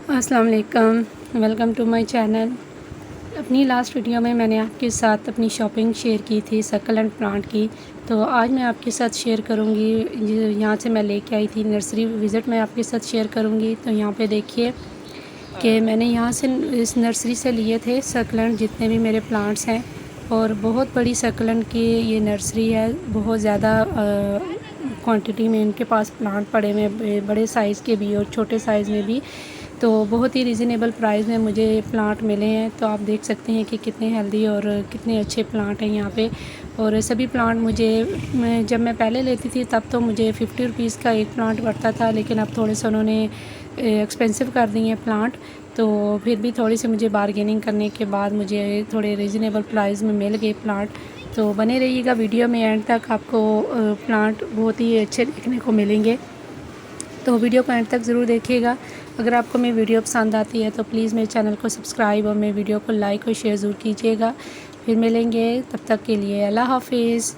अस्सलाम वालेकुम, welcome to my channel. अपनी लास्ट वीडियो में मैंने आपके साथ अपनी शॉपिंग शेयर की थी सक्लेंट प्लांट की। तो आज मैं आपके साथ शेयर करूंगी, यहाँ से मैं लेके आई थी नर्सरी विज़िट मैं आपके साथ शेयर करूंगी। तो यहाँ पे देखिए कि मैंने यहाँ से इस नर्सरी से लिए थे सक्लेंट जितने भी मेरे प्लांट्स हैं, और बहुत बड़ी सक्लेंट की ये नर्सरी है। बहुत ज़्यादा क्वांटिटी में इनके पास प्लांट पड़े हुए हैं, बड़े साइज़ के भी और छोटे साइज़ में भी। तो बहुत ही रीज़नेबल प्राइस में मुझे प्लांट मिले हैं। तो आप देख सकते हैं कि कितने हेल्दी और कितने अच्छे प्लांट हैं यहाँ पे। और सभी प्लांट जब मैं पहले लेती थी तब तो मुझे 50 रुपीज़ का एक प्लांट पड़ता था, लेकिन अब थोड़े से उन्होंने एक्सपेंसिव कर दिए हैं प्लांट। तो फिर भी थोड़ी सी मुझे बारगेनिंग करने के बाद मुझे थोड़े रीज़नेबल प्राइस में मिल गए प्लांट। तो बने रहिएगा वीडियो में एंड तक, आपको प्लांट बहुत ही अच्छे देखने को मिलेंगे। तो वीडियो को एंड तक ज़रूर देखिएगा। अगर आपको मेरी वीडियो पसंद आती है तो प्लीज़ मेरे चैनल को सब्सक्राइब और मेरी वीडियो को लाइक और शेयर ज़रूर कीजिएगा। फिर मिलेंगे, तब तक के लिए अल्लाह हाफिज़।